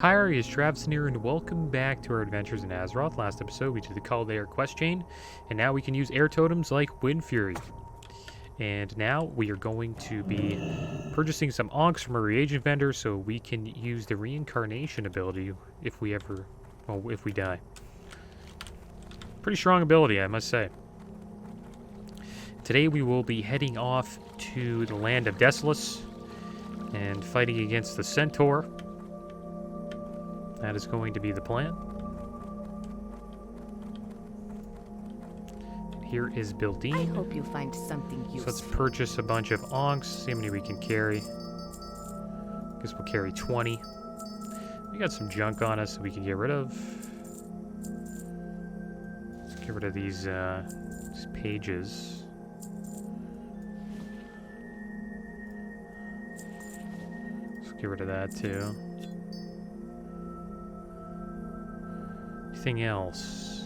Hi, is Travis here, and welcome back to our adventures in Azeroth. Last episode, we did the Call to Air quest chain, and now we can use air totems like Wind Fury. And now we are going to be purchasing some onks from a reagent vendor so we can use the reincarnation ability if we die. Pretty strong ability, I must say. Today we will be heading off to the land of Desolus and fighting against the Centaur. That is going to be the plan. And here is Building. I hope you find something useful. So let's purchase a bunch of onks, see how many we can carry. Guess we'll carry 20. We got some junk on us that we can get rid of. Let's get rid of these pages. Let's get rid of that too. Anything else?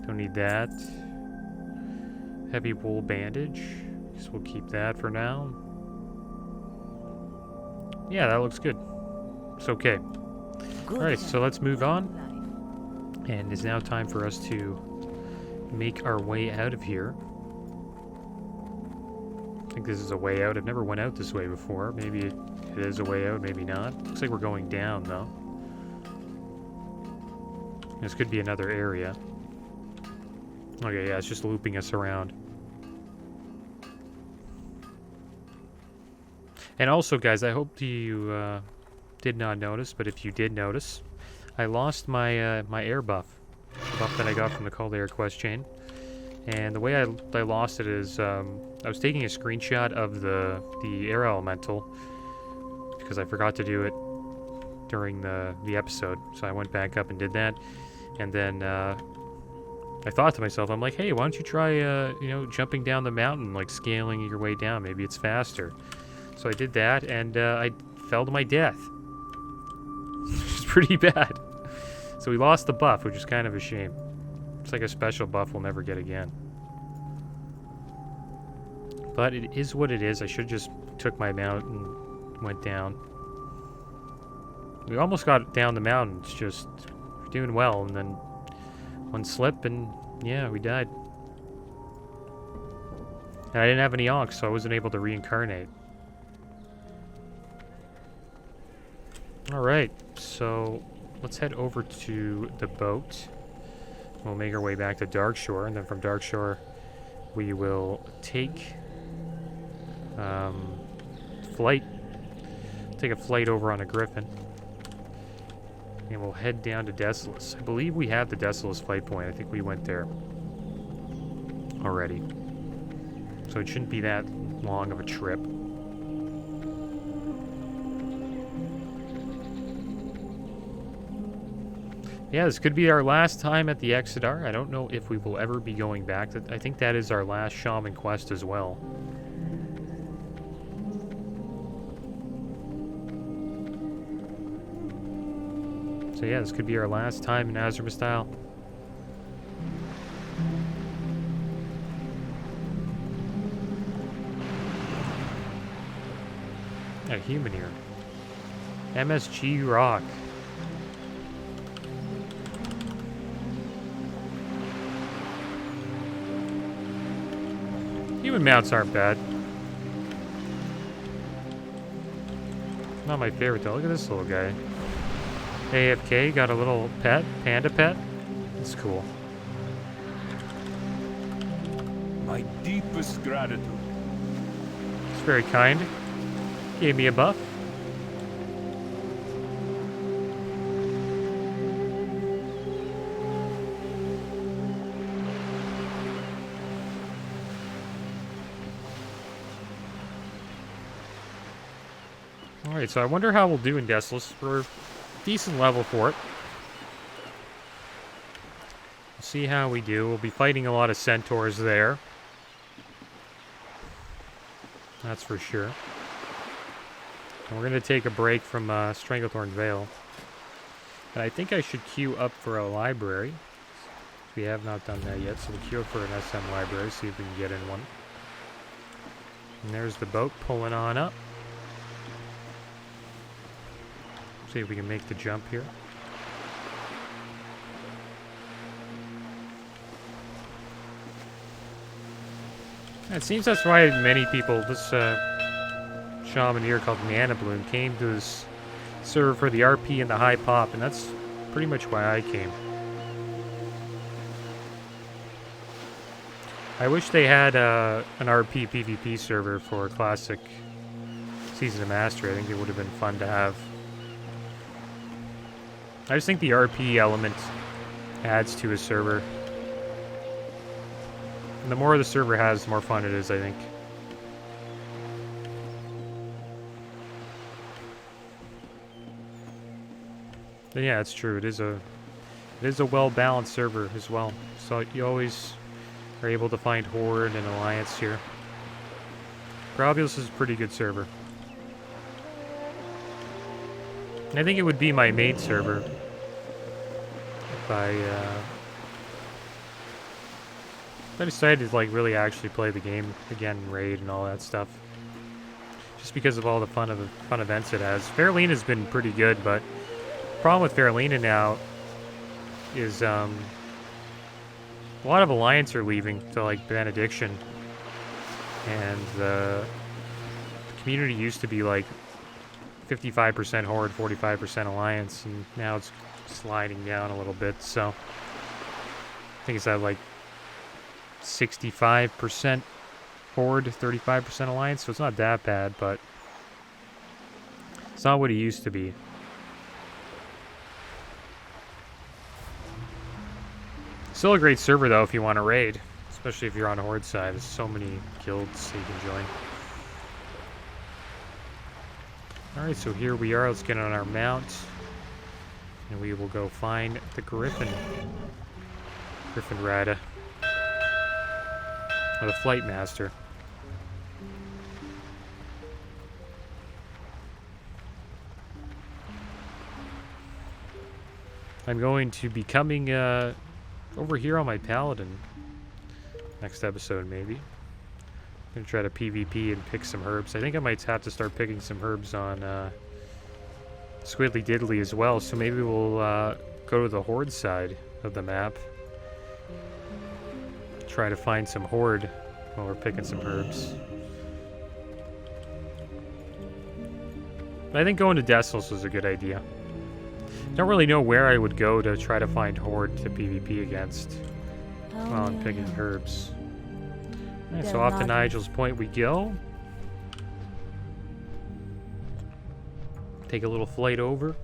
Don't need that. Heavy wool bandage. Guess we'll keep that for now. Yeah, that looks good. It's okay. Alright, so let's move on. And it's now time for us to make our way out of here. I think this is a way out. I've never went out this way before. Maybe it is a way out, maybe not. Looks like we're going down, though. This could be another area. Okay, yeah, it's just looping us around. And also, guys, I hope you did not notice, but if you did notice, I lost my my air buff. The buff that I got from the Call to Air quest chain. And the way I lost it is, I was taking a screenshot of the air elemental, because I forgot to do it during the episode. So I went back up and did that. And then I thought to myself, I'm like, hey, why don't you try, jumping down the mountain, like scaling your way down? Maybe it's faster. So I did that, and I fell to my death. It's pretty bad. So we lost the buff, which is kind of a shame. It's like a special buff we'll never get again. But it is what it is. I should just took my mount and went down. We almost got down the mountain. It's just doing well, and then one slip, and yeah, we died. And I didn't have any onks, so I wasn't able to reincarnate. Alright, so let's head over to the boat. We'll make our way back to Darkshore, and then from Darkshore we will take flight. Take a flight over on a griffin. And we'll head down to Desolus. I believe we have the Desolus flight point. I think we went there already. So it shouldn't be that long of a trip. Yeah, this could be our last time at the Exodar. I don't know if we will ever be going back. I think that is our last Shaman quest as well. So yeah, this could be our last time in Azurmastyle. A human here. MSG Rock. Human mounts aren't bad. Not my favorite though. Look at this little guy. AFK, got a little pet, panda pet. That's cool. My deepest gratitude. It's very kind. Gave me a buff. Alright, so I wonder how we'll do in Desolus. We're decent level for it. We'll see how we do. We'll be fighting a lot of centaurs there. That's for sure. And we're going to take a break from Stranglethorn Vale. And I think I should queue up for a library. We have not done that yet, so we'll queue up for an SM library, see if we can get in one. And there's the boat pulling on up. See if we can make the jump here. It seems that's why many people, this shaman here called Mana Bloom, came to this server for the RP and the high pop, and that's pretty much why I came. I wish they had an RP PvP server for Classic Season of Mastery. I think it would have been fun to have. I just think the RP element adds to a server. And the more the server has, the more fun it is, I think. But yeah, it's true. It is a well-balanced server as well. So you always are able to find Horde and Alliance here. Gravios is a pretty good server. And I think it would be my main server if I decided to like really actually play the game again, raid and all that stuff. Just because of all the fun events it has. Faralina's been pretty good, but the problem with Faralina now is a lot of Alliance are leaving to like Benediction, and the community used to be like 55% Horde, 45% Alliance, and now it's sliding down a little bit. So I think it's at like 65% Horde, 35% Alliance, so it's not that bad, but it's not what it used to be. Still a great server though if you want to raid, especially if you're on Horde side. There's so many guilds you can join. Alright, so here we are. Let's get on our mount. And we will go find the Griffin. Griffin Rada. Or the Flight Master. I'm going to be coming over here on my Paladin. Next episode, maybe. I'm going to try to PvP and pick some herbs. I think I might have to start picking some herbs on Squiddly Diddly as well. So maybe we'll go to the Horde side of the map. Try to find some Horde while we're picking some herbs. But I think going to Dessos was a good idea. Don't really know where I would go to try to find Horde to PvP against while I'm picking herbs. Alright, so off to Nigel's Point we go. Take a little flight over.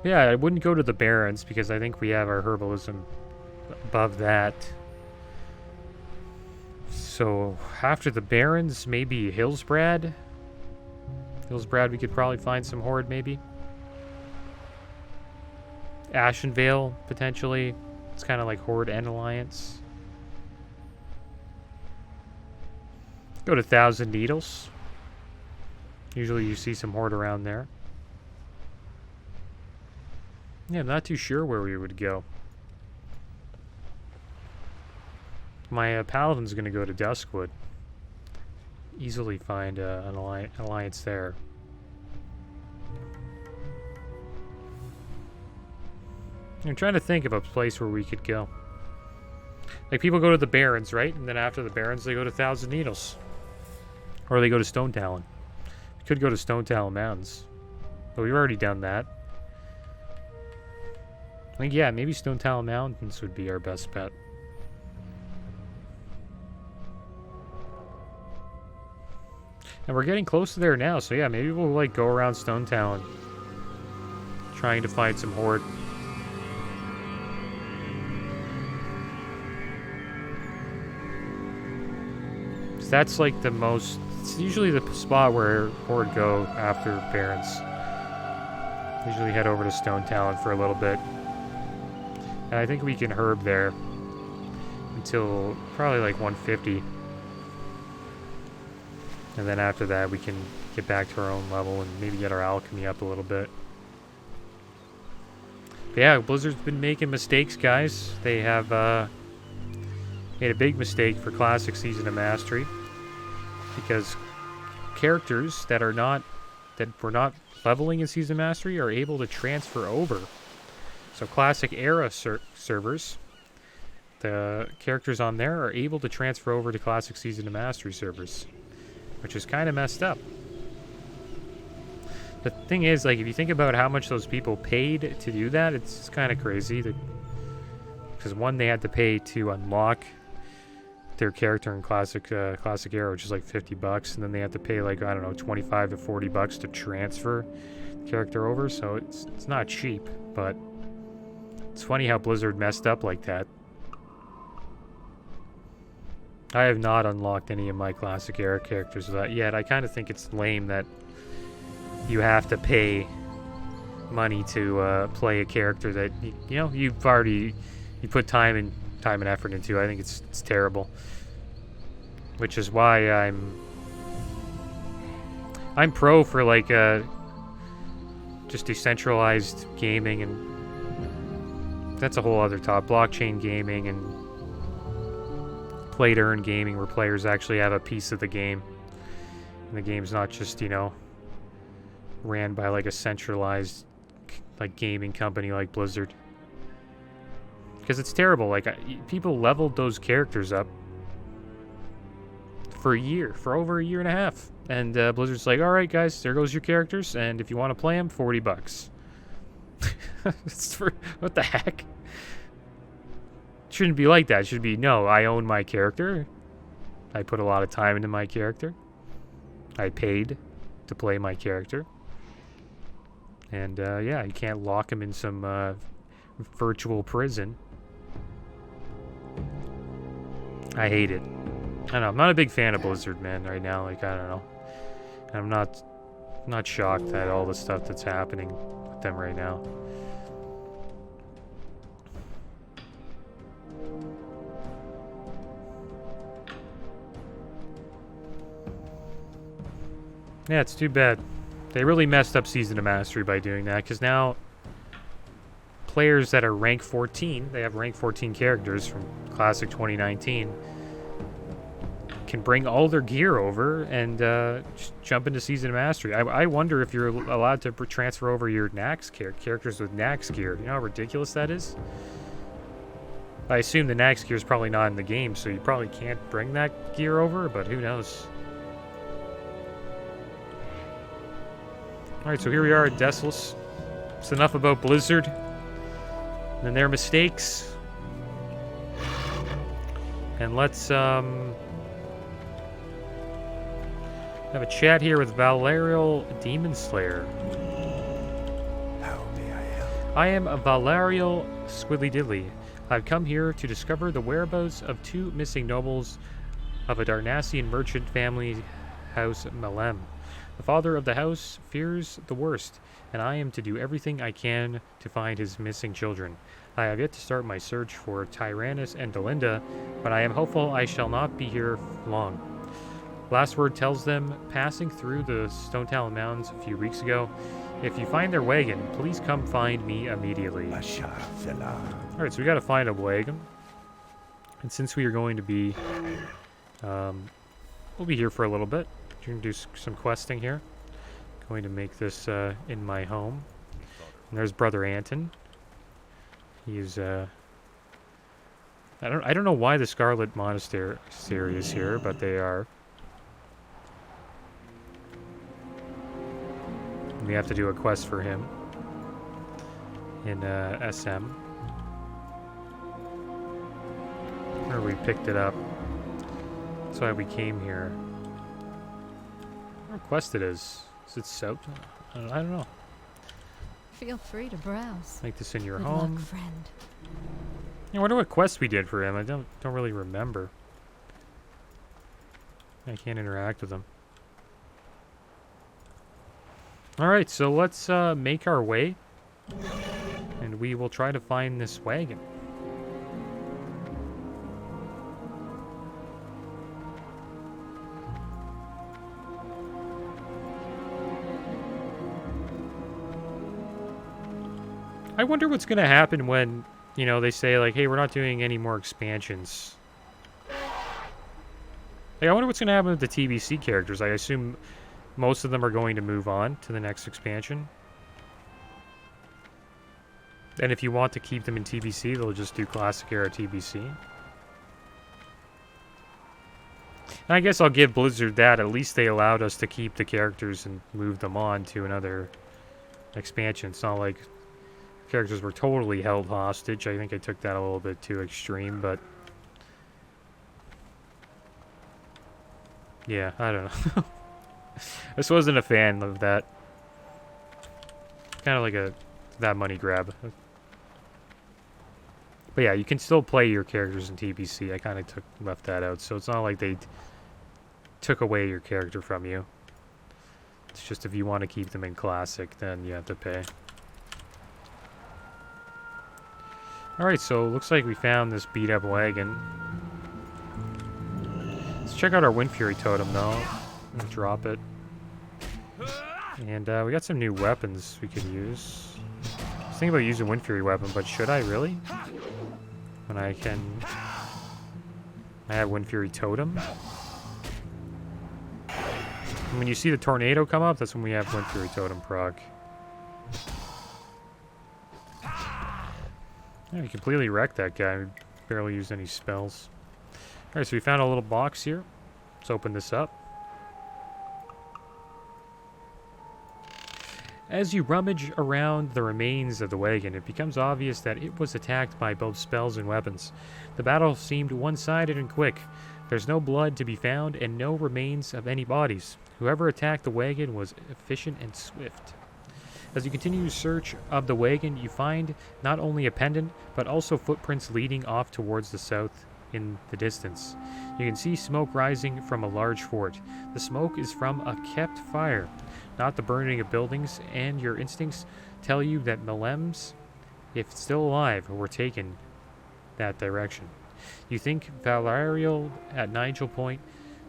Yeah, I wouldn't go to the Barrens because I think we have our herbalism above that. So after the Barrens, maybe Hillsbrad. Hillsbrad, we could probably find some Horde maybe. Ashenvale, potentially. It's kind of like Horde and Alliance. Go to Thousand Needles. Usually you see some Horde around there. Yeah, I'm not too sure where we would go. My Paladin's going to go to Duskwood. Easily find an alliance there. I'm trying to think of a place where we could go. Like, people go to the Barrens, right? And then after the Barrens, they go to Thousand Needles. Or they go to Stone Talon. We could go to Stone Talon Mountains. But we've already done that. I think, yeah, maybe Stone Talon Mountains would be our best bet. And we're getting close to there now, so yeah, maybe we'll, like, go around Stone Talon. Trying to find some Horde. That's like the most, it's usually the spot where Horde go after Barrens. Usually head over to Stone Talon for a little bit. And I think we can herb there until probably like 150. And then after that we can get back to our own level and maybe get our alchemy up a little bit. But yeah, Blizzard's been making mistakes, guys. They have made a big mistake for Classic Season of Mastery because characters that are not that were not leveling in Season Mastery are able to transfer over. So Classic Era servers, the characters on there are able to transfer over to Classic Season of Mastery servers, which is kind of messed up. The thing is, like, if you think about how much those people paid to do that, it's kind of crazy. Because one, they had to pay to unlock their character in Classic Era, which is like $50, and then they have to pay like, I don't know, $25 to $40 to transfer the character over. So it's not cheap, but it's funny how Blizzard messed up like that. I have not unlocked any of my Classic Era characters yet. I kind of think it's lame that you have to pay money to play a character that you know you put time and effort into. I think it's terrible. Which is why I'm pro for like just decentralized gaming, and that's a whole other top. Blockchain gaming and play to earn gaming, where players actually have a piece of the game, and the game's not just, you know, ran by like a centralized like gaming company like Blizzard. Because it's terrible. Like, people leveled those characters up for over a year and a half, and Blizzard's like, all right guys, there goes your characters, and if you want to play them, $40. It's for, what the heck? It shouldn't be like that. It should be, no, I own my character, I put a lot of time into my character, I paid to play my character, and yeah, you can't lock him in some virtual prison. I hate it. I don't know, I'm not a big fan of Blizzard, man, right now. Like, I don't know. I'm not shocked at all the stuff that's happening with them right now. Yeah, it's too bad. They really messed up Season of Mastery by doing that, because now players that are rank 14, they have rank 14 characters from Classic 2019, can bring all their gear over and just jump into Season of Mastery. I wonder if you're allowed to transfer over your Nax characters with Nax gear. You know how ridiculous that is? I assume the Nax gear is probably not in the game, so you probably can't bring that gear over, but who knows? Alright, so here we are at Desolus. It's enough about Blizzard and their mistakes. And let's have a chat here with Valerio Demon Slayer. How may I help? I am a Vahlarriel Squiddly Diddly. I've come here to discover the whereabouts of two missing nobles of a Darnassian merchant family, House Malem. The father of the house fears the worst, and I am to do everything I can to find his missing children. I have yet to start my search for Tyrannus and Delinda, but I am hopeful I shall not be here long. Last word tells them, passing through the Stone Talon Mountains a few weeks ago. If you find their wagon, please come find me immediately. Alright, so we gotta find a wagon. And since we are going to be, we'll be here for a little bit. We're gonna do some questing here. Going to make this in my home. And there's Brother Anton. He's I don't know why the Scarlet Monastery is here, but they are. And we have to do a quest for him in SM. Or we picked it up. That's why we came here. What quest it is? Is it soaked? I don't know. Feel free to browse. Make this in your Good home. luck, friend. I wonder what quest we did for him. I don't really remember. I can't interact with him. Alright, so let's make our way. And we will try to find this wagon. I wonder what's going to happen when, you know, they say, like, hey, we're not doing any more expansions. Like, I wonder what's going to happen with the TBC characters. I assume Most of them are going to move on to the next expansion. And if you want to keep them in TBC, they'll just do Classic Era TBC. And I guess I'll give Blizzard that. At least they allowed us to keep the characters and move them on to another expansion. It's not like characters were totally held hostage. I think I took that a little bit too extreme, but... yeah, I don't know. I just wasn't a fan of that. Kind of like that money grab. But yeah, you can still play your characters in TBC. I kind of left that out, so it's not like they took away your character from you. It's just if you want to keep them in Classic, then you have to pay. Alright, so looks like we found this beat up wagon. Let's check out our Wind Fury Totem though. And drop it. And we got some new weapons we could use. I was thinking about using Wind Fury weapon, but should I really? When I can... I have Wind Fury Totem. And when you see the tornado come up, that's when we have Wind Fury Totem proc. Yeah, we completely wrecked that guy. We barely used any spells. Alright, so we found a little box here. Let's open this up. As you rummage around the remains of the wagon, it becomes obvious that it was attacked by both spells and weapons. The battle seemed one-sided and quick. There's no blood to be found and no remains of any bodies. Whoever attacked the wagon was efficient and swift. As you continue your search of the wagon, you find not only a pendant, but also footprints leading off towards the south in the distance. You can see smoke rising from a large fort. The smoke is from a kept fire, not the burning of buildings, and your instincts tell you that Melems, if still alive, were taken that direction. You think Valerio at Nigel Point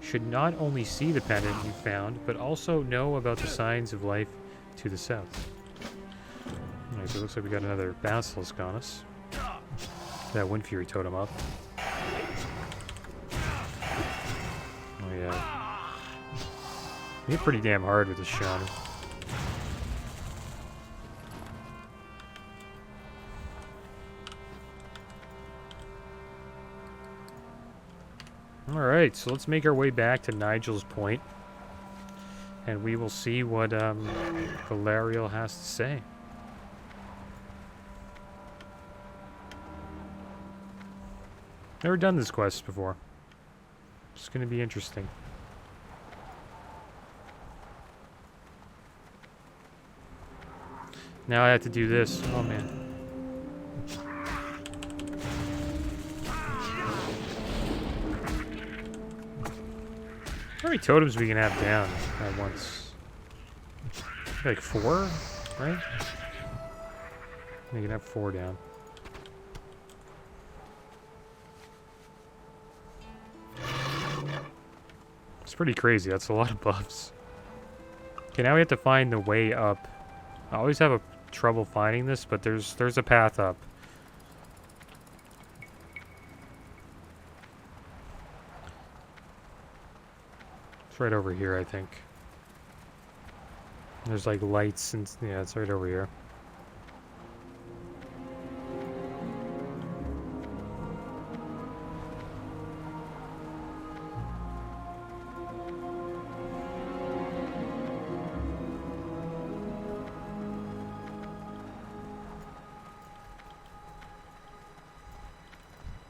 should not only see the pendant you found, but also know about the signs of life to the south. Alright, so it looks like we got another Basilisk on us. That Wind Fury Totem up. Oh yeah. We hit pretty damn hard with the Shaman. Alright, so let's make our way back to Nigel's Point. And we will see what Valerio has to say. Never done this quest before. It's going to be interesting. Now I have to do this. Oh man. How many totems we can have down at once? Like 4, right? We can have 4 down. It's pretty crazy. That's a lot of buffs. Okay, now we have to find the way up. I always have trouble finding this, but there's a path up. It's right over here, I think. There's like lights and yeah, it's right over here.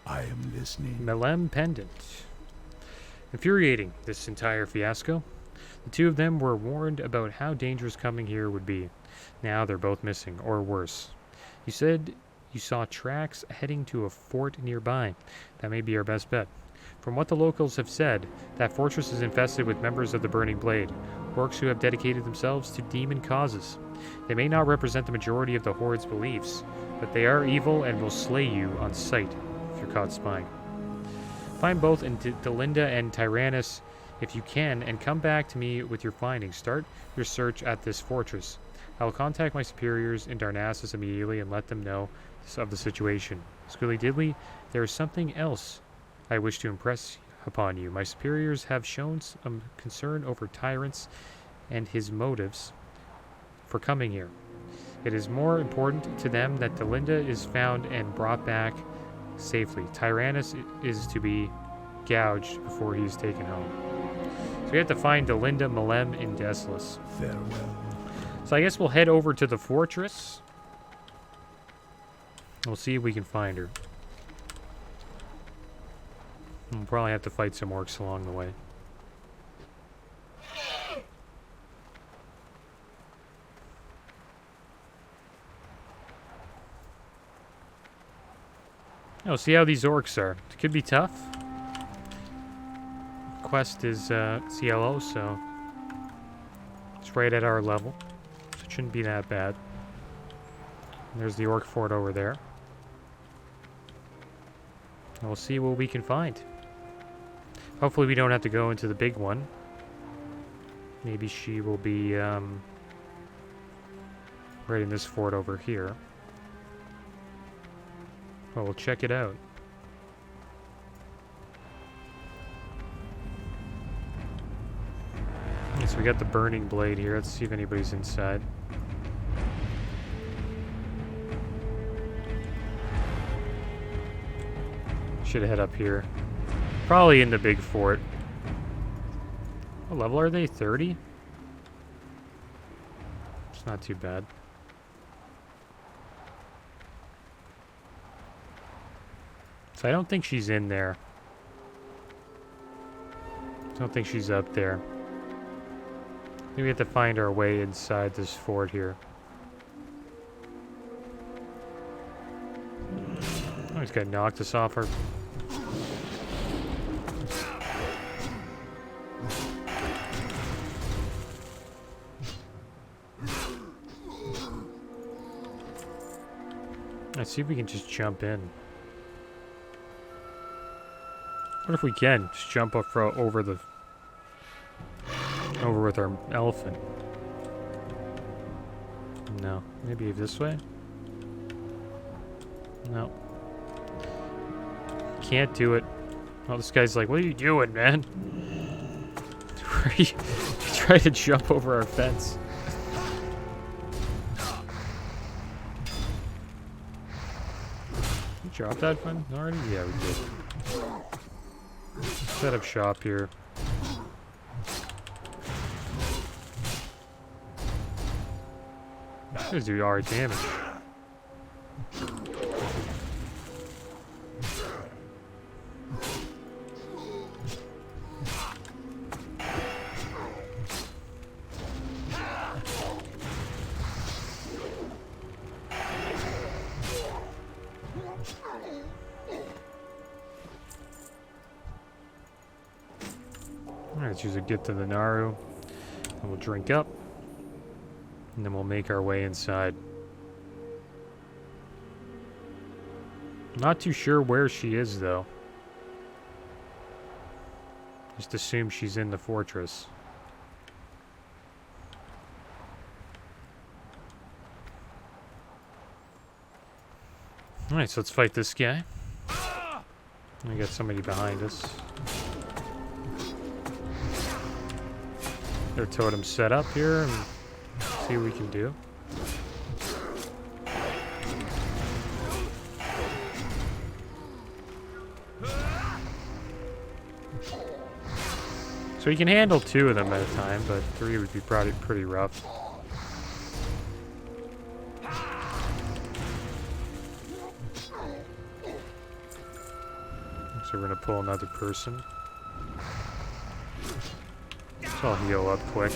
I am listening. Melem Pendant. Infuriating, this entire fiasco. The two of them were warned about how dangerous coming here would be. Now they're both missing, or worse. You said you saw tracks heading to a fort nearby. That may be our best bet. From what the locals have said, that fortress is infested with members of the Burning Blade, orcs who have dedicated themselves to demon causes. They may not represent the majority of the Horde's beliefs, but they are evil and will slay you on sight if you're caught spying. Find both in Delinda and Tyrannus if you can, and come back to me with your findings. Start your search at this fortress. I will contact my superiors in Darnassus immediately and let them know of the situation. Squilly Diddly, there is something else I wish to impress upon you. My superiors have shown some concern over tyrants and his motives for coming here. It is more important to them that Delinda is found and brought back safely. Tyrannus is to be gouged before he is taken home. So we have to find Delinda, Malem, and Desolus. Farewell. So I guess we'll head over to the fortress. We'll see if we can find her. We'll probably have to fight some orcs along the way. Oh, see how these orcs are. It could be tough. Quest is CLO, so it's right at our level. So it shouldn't be that bad. And there's the Orc Fort over there. And we'll see what we can find. Hopefully we don't have to go into the big one. Maybe she will be right in this fort over here. Well, we'll check it out. Okay, so we got the burning blade here. Let's see if anybody's inside. Should head up here. Probably in the big fort. What level are they? 30? It's not too bad. So I don't think she's in there. I don't think she's up there. I think we have to find our way inside this fort here. Oh, he's gonna knock us off our... Let's see if we can just jump in. What if we can just jump up over with our elephant? No, maybe this way. No, can't do it. Oh, this guy's like, "What are you doing, man?" He tried to jump over our fence. You dropped that one already? Yeah, we did. Set up shop here. This do alright damage. Let's use a gift to the Naru, and we'll drink up, and then we'll make our way inside. Not too sure where she is, though. Just assume she's in the fortress. Alright, so let's fight this guy. We got somebody behind us. Their totem set up here and see what we can do. So you can handle 2 of them at a time, but 3 would be probably pretty rough. So we're gonna pull another person. So I'll heal up quick.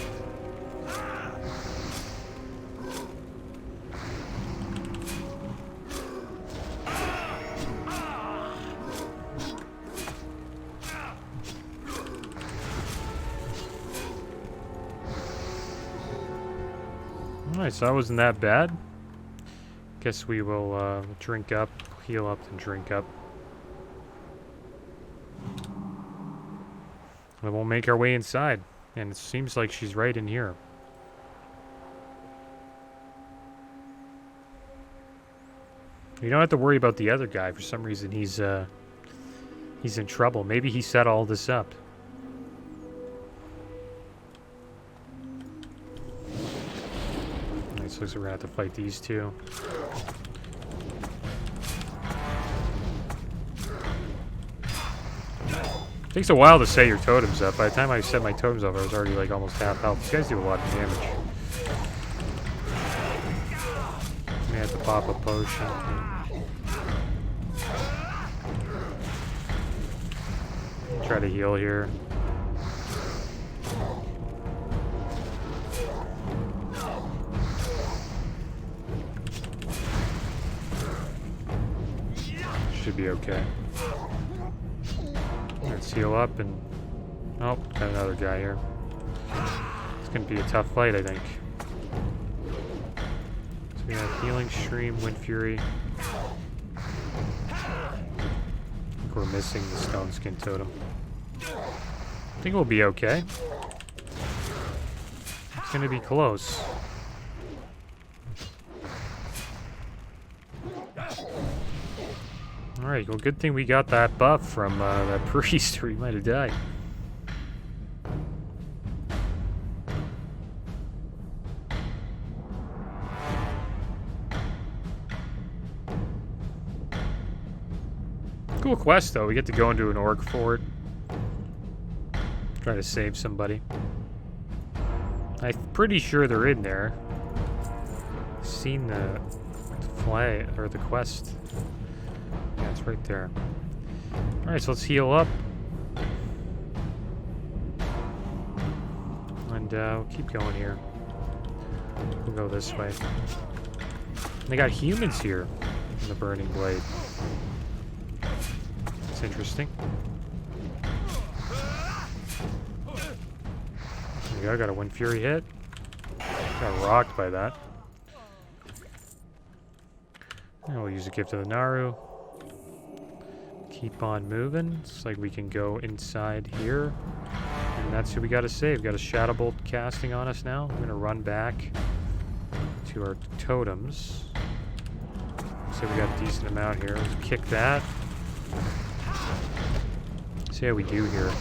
Alright, so that wasn't that bad. Guess we will drink up, heal up, and drink up. And we'll make our way inside. And it seems like she's right in here. You don't have to worry about the other guy. For some reason, he's in trouble. Maybe he set all this up. looks like we're gonna have to fight these two. Takes a while to set your totems up. By the time I set my totems up, I was already like almost half health. These guys do a lot of damage. May have to pop a potion. Try to heal here. Should be okay. Let's heal up and... Oh, got another guy here. It's gonna be a tough fight, I think. So we have Healing Stream, Wind Fury. I think we're missing the Stone Skin Totem. I think we'll be okay. It's gonna be close. Alright, well, good thing we got that buff from that priest, or he might have died. Cool quest, though. We get to go into an Orc Fort. Try to save somebody. I'm pretty sure they're in there. Seen the flag, or the quest. Yeah, it's right there. Alright, so let's heal up. And we'll keep going here. We'll go this way. And they got humans here in the Burning Blade. That's interesting. There we go, got a Wind Fury hit. Got rocked by that. And we'll use a Gift of the Naru. Keep on moving. It's like we can go inside here. And that's who we gotta save. Got a Shadow Bolt casting on us now. I'm gonna run back to our totems. So we got a decent amount here. Let's kick that. See how we do here.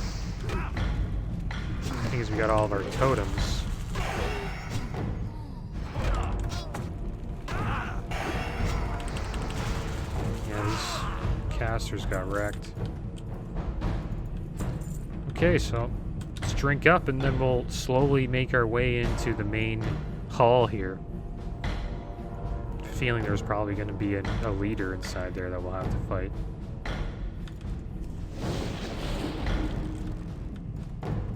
I think as we got all of our totems. Yeah, these casters got wrecked. Okay, so let's drink up and then we'll slowly make our way into the main hall here. Feeling there's probably going to be a leader inside there that we'll have to fight.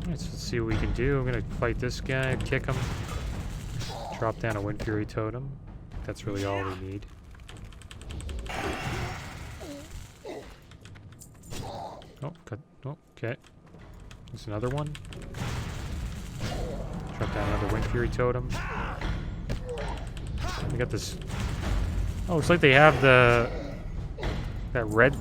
Alright, so let's see what we can do. I'm going to fight this guy, kick him, drop down a Wind Fury Totem. That's really all we need. Oh, cut. Oh, okay. There's another one. Drop down another Wind Fury Totem. We got this. Oh, it's like they have that red.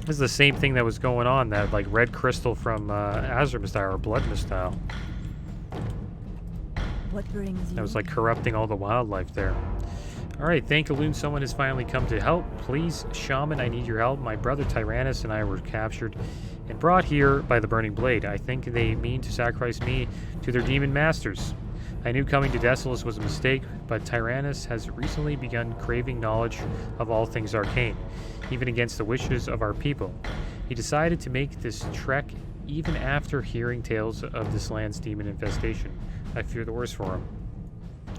This is the same thing that was going on. That like red crystal from Azure Mistile or Blood Mistile. What brings you? That was like corrupting all the wildlife there. All right, thank Elune. Someone has finally come to help. Please, Shaman, I need your help. My brother Tyrannus and I were captured and brought here by the Burning Blade. I think they mean to sacrifice me to their demon masters. I knew coming to Desolus was a mistake, but Tyrannus has recently begun craving knowledge of all things arcane, even against the wishes of our people. He decided to make this trek even after hearing tales of this land's demon infestation. I fear the worst for him.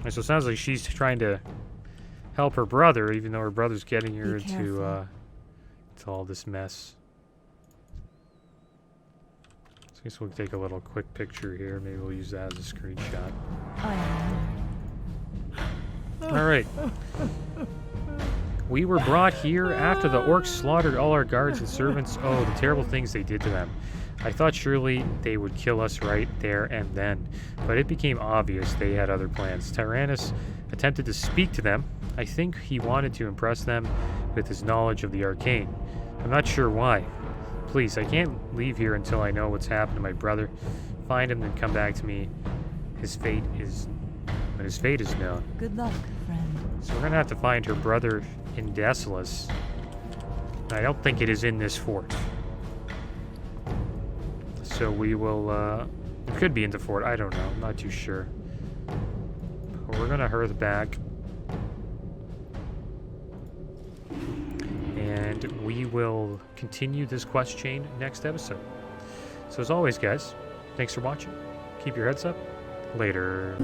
And so it sounds like she's trying to help her brother, even though her brother's getting her into all this mess. So I guess we'll take a little quick picture here. Maybe we'll use that as a screenshot. Alright. We were brought here after the orcs slaughtered all our guards and servants. Oh, the terrible things they did to them. I thought surely they would kill us right there and then, but it became obvious they had other plans. Tyrannus attempted to speak to them. I think he wanted to impress them with his knowledge of the arcane. I'm not sure why. Please, I can't leave here until I know what's happened to my brother. Find him and come back to me. When his fate is known. Good luck, friend. So we're gonna have to find her brother in Desolus. I don't think it is in this fort. So we will, it could be in the fort, I don't know, I'm not too sure. we're gonna hearth back. And we will continue this quest chain next episode. So as always, guys, thanks for watching. Keep your heads up. Later.